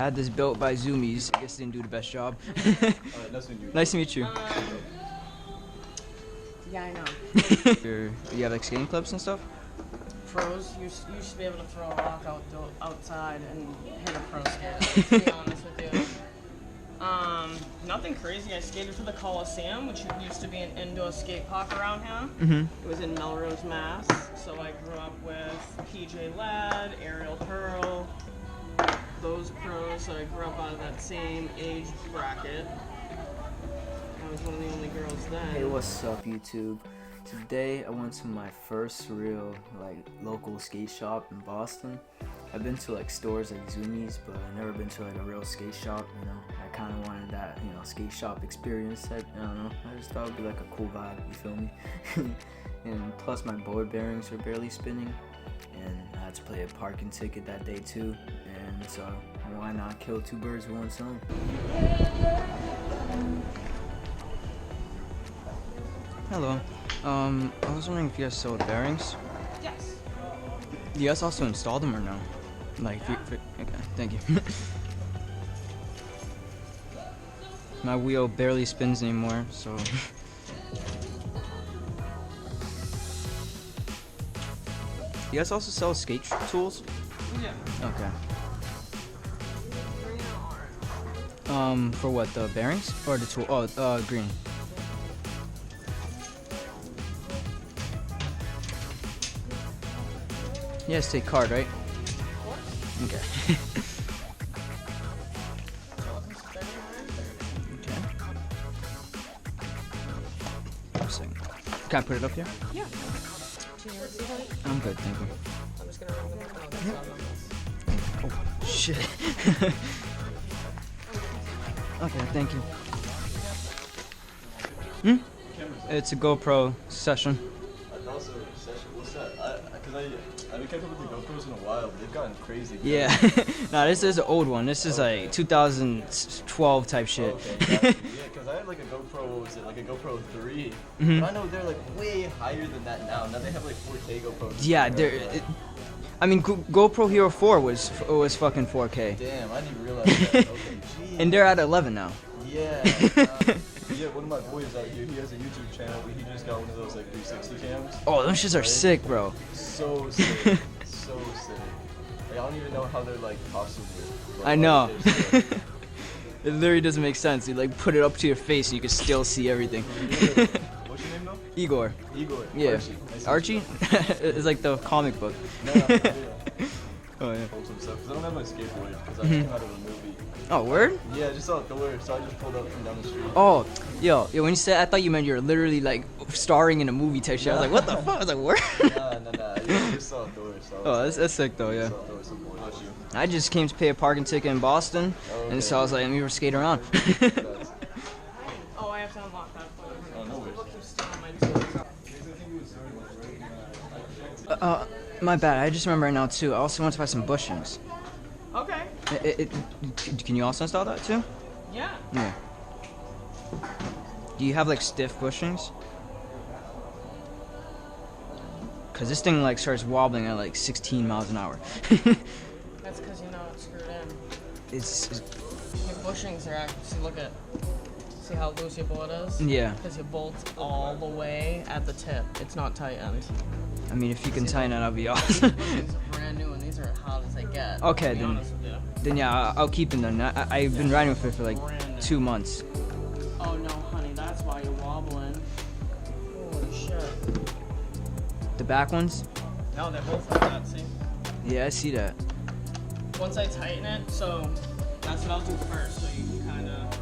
I had this built by Zoomies. I guess didn't do the best job. Nice to meet you. Yeah, I know. Do you have like skating clubs and stuff? Pros, you should be able to throw a rock outside and hit a pro skate, to be honest with you. Nothing crazy. I skated for the Coliseum, which used to be an indoor skate park around here. Mm-hmm. It was in Melrose, Mass. So I grew up with PJ Ladd, Ariel Pearl, those pros. So I grew up out of that same age bracket. I was one of the only girls then. Hey, what's up, YouTube? Today I went to my first real local skate shop in Boston. I've been to like stores like Zoomies, but I've never been to like a real skate shop. You know, I kind of wanted that skate shop experience. I don't know. I just thought it'd be like a cool vibe. You feel me? And plus my board bearings were barely spinning, and I had to play a parking ticket that day too. And so why not kill two birds with one stone? Hello. I was wondering if you guys sold bearings. Yes. Do you guys also install them or no? Like, okay, thank you. My wheel barely spins anymore, so. You guys also sell skate tools? Yeah. Okay. For what, the bearings or the tool? Oh, green. You guys take card, right? Okay. Okay. Can I put it up here? Yeah. I'm good, thank you. I'm just gonna run the Oh, shit. Okay, thank you. It's a GoPro session. Also, what's that? I haven't kept up with the GoPros in a while, but they've gotten crazy. Yeah. Nah, this is an old one. This is like 2012 type shit. Okay, yeah, because I had like a GoPro, what was it, like a GoPro 3. Mhm. But I know they're like way higher than that now. Now they have like 4K GoPros. Yeah, I mean, GoPro Hero 4 was fucking 4K. Damn, I didn't even realize that. Okay, geez. And they're at 11 now. Yeah. Yeah, one of my boys out here, he has a YouTube channel, but he just got one of those like 360 cams. Oh, those shits are sick, bro. So sick. So sick. Like, I don't even know how they're like possible. I know. It literally doesn't make sense. You like put it up to your face and you can still see everything. What's your name though? Igor. Igor. Yeah. Archie? Nice It's like the comic book. No, yeah. Oh yeah. Because I don't have my skateboard because I just came out of a movie. Oh, word? Yeah, I just saw Thor, so I just pulled up from down the street. Oh, yo, when you said, I thought you meant you were literally like starring in a movie type shit. I was like, what the fuck? I was like, word? Nah. I just saw Thor. So Oh, that's sick though, yeah. Saw Thor, so boy, bless you. I just came to pay a parking ticket in Boston, and so I was like, let me skate around. Oh, I have to unlock that for you. Oh, no worries. Keep stealing my tools. My bad. I just remember right now too. I also want to buy some bushings. Okay. Can you also install that too? Yeah. Yeah. Do you have like stiff bushings? Cause this thing like starts wobbling at like 16 miles an hour. That's because you know it's screwed in. It's Your bushings are actually, see how loose your board is? yeah. Because your bolt's all the way at the tip. It's not tightened. I mean, if you can tighten it, that'd be awesome. These are brand new and these are hot as they get. Okay, to be then. honest with you. Then yeah, I'll keep them then. I've been riding with it for like 2 months. Oh no, honey, that's why you're wobbling. Holy shit. The back ones? No, they're both like that, see? Yeah, I see that. Once I tighten it, so that's what I'll do first, so you can kind of...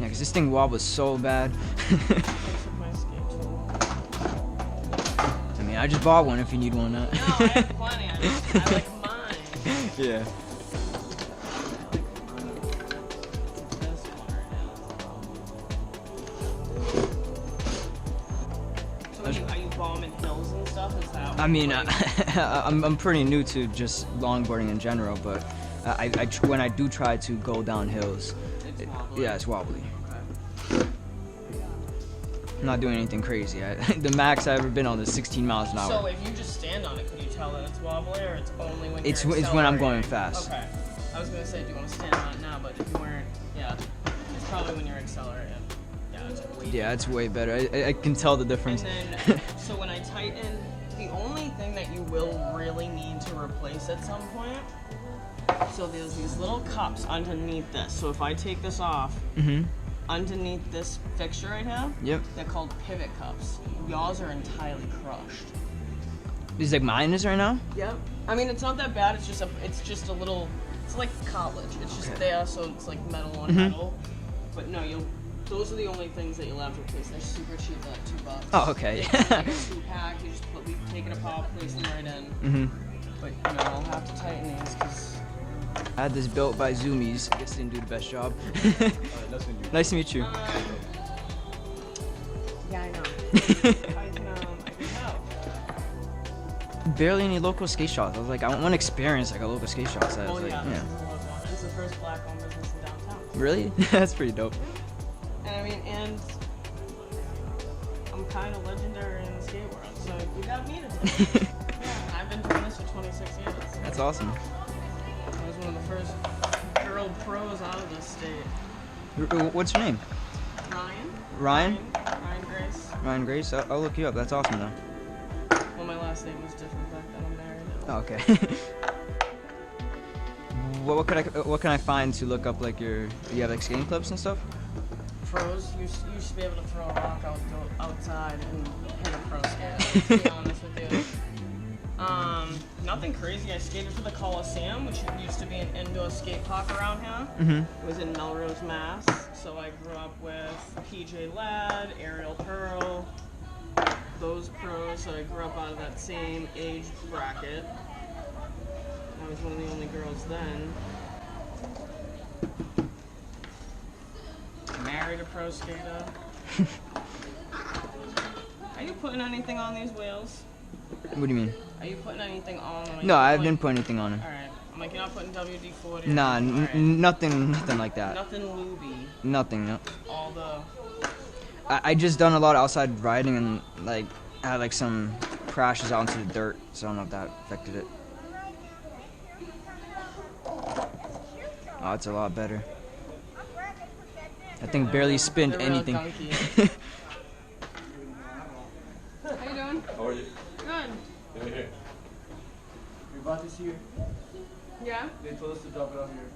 Yeah, cause this thing wobbles so bad. my skate tool. I mean, I just bought one if you need one. No, I have plenty. I like mine. Yeah. This part. So are you bombing hills and stuff? Is that I mean, like, I'm pretty new to just longboarding in general, but when I do try to go down hills, it's wobbly? yeah, it's wobbly. Okay. I'm not doing anything crazy. The max I've ever been on is 16 miles an hour. So if you just stand on it, could you tell tell that it's wobbly, or it's only when It's you're it's when I'm accelerating? going fast. Okay. I was gonna say, do you want to stand on it now? But if you weren't, yeah, it's probably when you're accelerating. Yeah, it's way. Yeah, it's way better. I can tell the difference. And then, so when I tighten, the only thing that you will really need to replace at some point. So there's these little cups underneath this. So if I take this off, underneath this fixture right here, Yep. they're called pivot cups. Yours are entirely crushed. Is like mine is right now? Yep. I mean, it's not that bad. It's just a little. It's like cartilage. It's just there, so it's like metal on metal. But no, those are the only things that you'll have to replace. They're super cheap, they're like $2. Oh, okay. It's like a 2-pack. You just take it apart, place them right in. But you know, I'll have to tighten these because. I had this built by Zoomies. I guess they didn't do the best job. Nice to meet you. Yeah, I know. I can help. Barely any local skate shops. I was like, I want to experience like a local skate shop. So I Oh was like, yeah, yeah. it's the first black-owned business in downtown. Really? That's pretty dope. And I mean, and I'm kind of legendary in the skate world, so you got me to do it. Yeah, I've been doing this for 26 years. That's awesome. I was one of the first girl pros out of this state. What's your name? Ryan? Ryan? Ryan Grace. Ryan Grace? I'll look you up. That's awesome though. Well, my last name was different back then. I'm married. Oh, okay. What can I find to look up like do you have like skating clips and stuff? Pros, you should be able to throw a rock outside and hit a pro skater, to be honest with you. Nothing crazy. I skated for the Coliseum, which used to be an indoor skate park around here. It was in Melrose, Mass. So I grew up with PJ Ladd, Ariel Pearl, those pros. So I grew up out of that same age bracket. I was one of the only girls then. Married a pro skater. Are you putting anything on these wheels? What do you mean? Are you putting anything on them? No, I didn't put anything on it. Alright. I'm like, you're not putting WD-40? Nah, Alright. nothing like that. Nothing looby. Nothing. No. All the... I just done a lot of outside riding and like had like some crashes out into the dirt, so I don't know if that affected it. Oh, it's a lot better. I think barely spinned they're real anything. gunky. How you doing? How are you? Good. Here. We bought this here. Yeah? They told us to drop it off here.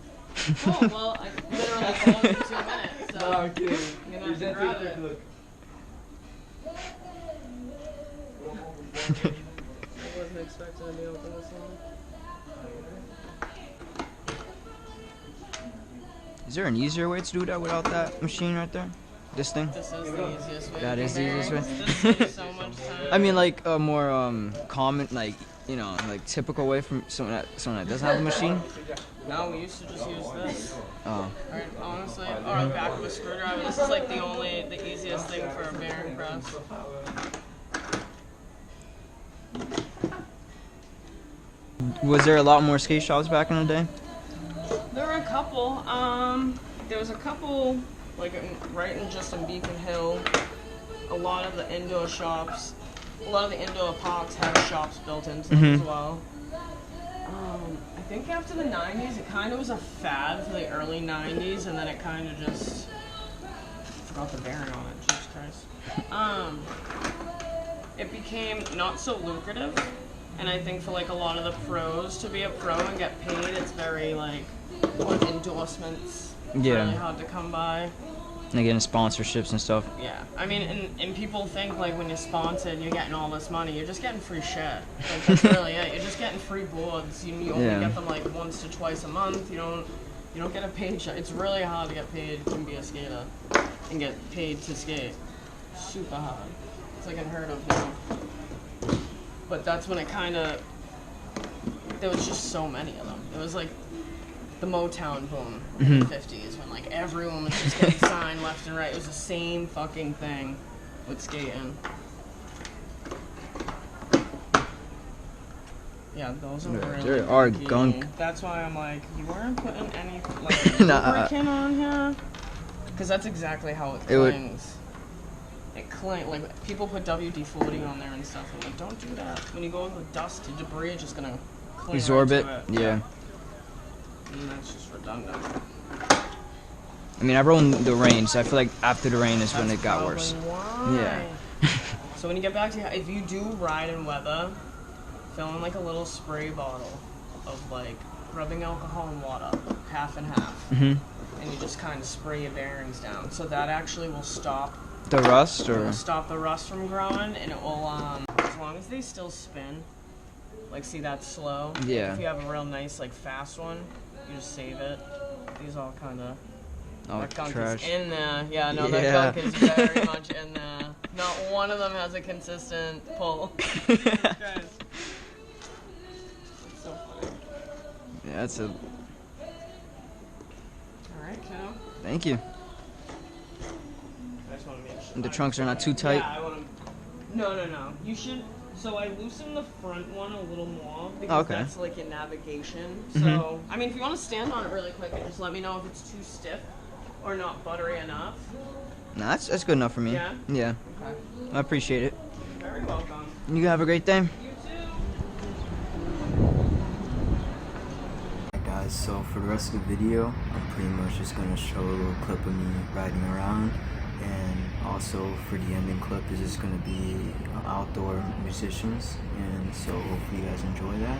Oh, well, I literally closed in 2 minutes, so... No, I'm kidding. You're gonna have to grab it. Look. I wasn't expecting to be open this long. Is there an easier way to do that without that machine right there? This thing? This is the easiest way. That to is the easiest way. This saves so much time. I mean, like a more common, like like typical way from someone that doesn't have a machine. No, we used to just use this. Oh. Or honestly, or the back of a screwdriver. This is like the easiest thing for a bearing press. Was there a lot more skate shops back in the day? There were a couple. There was a couple, like right in just in Beacon Hill. A lot of the indoor shops, a lot of the indoor parks have shops built into them as well. I think after the 90s, it kind of was a fad for the early 90s, and then it kind of just forgot the bearing on it. Jesus Christ. It became not so lucrative, and I think for like a lot of the pros to be a pro and get paid, it's very like endorsements. Yeah. Really hard to come by. Like getting sponsorships and stuff. Yeah, I mean, and people think like when you're sponsored, you're getting all this money. You're just getting free shit. Like, that's really it. You're just getting free boards. You only get them like once to twice a month. You don't get a paycheck. It's really hard to get paid to be a skater and get paid to skate. Super hard. It's like unheard of now. But that's when it kind of. There was just so many of them. It was like the Motown boom in the 50s when like everyone was just getting signed left and right. It was the same fucking thing with skating. Yeah, those are really They are gunky. gunk. That's why I'm like, you weren't putting any like lubricant on here, because that's exactly how it It would- clings. It cling. Like people put WD-40 on there and stuff. I'm like, don't do that. When you go with dust, the debris is just gonna cling Absorb right it. to Yeah. And that's just redundant. I mean, I rode in the rain, so I feel like after the rain is when it got Probably worse. why. Yeah. So when you get back to, if you do ride in weather, fill in like a little spray bottle of like rubbing alcohol and water, half and half, and you just kind of spray your bearings down. So that actually will stop The rust, it or will stop the rust from growing, and it will as long as they still spin. Like, see that slow? Yeah. Like, if you have a real nice like fast one, you just save it. These all kind of. oh, That gunk trash. is in there. Yeah, no, Yeah. that gunk is very much in there. Not one of them has a consistent pull. Guys. It's so funny. Yeah, that's a. Alright, kiddo. Thank you. I just want to make sure. The trunks are not too tight. Yeah, I want to. No. You should. So I loosen the front one a little more because Okay. that's like in navigation. So, I mean, if you want to stand on it really quick and just let me know if it's too stiff or not buttery enough. Nah, that's good enough for me. Yeah? Yeah. Okay. I appreciate it. Very welcome. You have a great day. You too. Alright guys, so for the rest of the video, I'm pretty much just going to show a little clip of me riding around, and also for the ending clip is just going to be outdoor musicians, and so hopefully you guys enjoy that.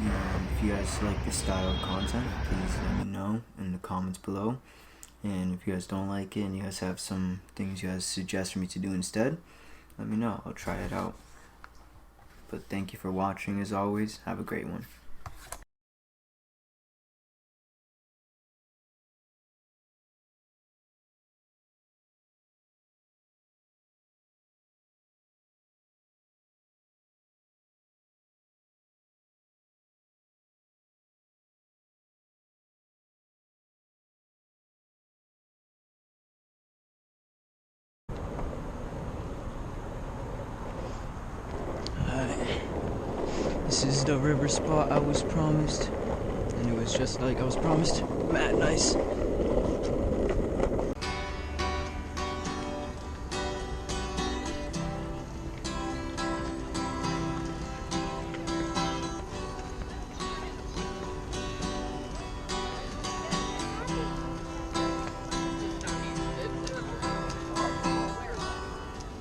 And if you guys like this style of content, please let me know in the comments below. And if you guys don't like it and you guys have some things you guys suggest for me to do instead, let me know. I'll try it out. But thank you for watching as always. Have a great one. This is the river spot I was promised, and it was just like I was promised. Mad nice.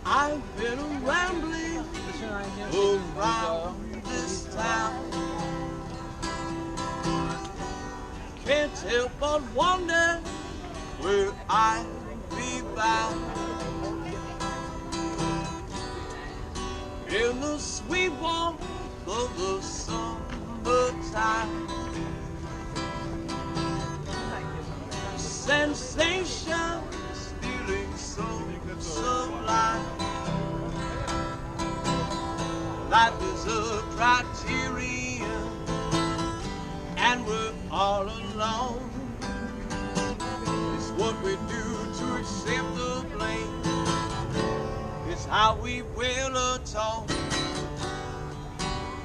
I've been rambling around this town. Can't help but wonder where I'll be bound. In the sweet warmth of the summertime, sensation feeling so sublime. Life is a criterion, and we're all alone. It's what we do to accept the blame. It's how we will atone.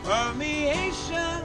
Permeation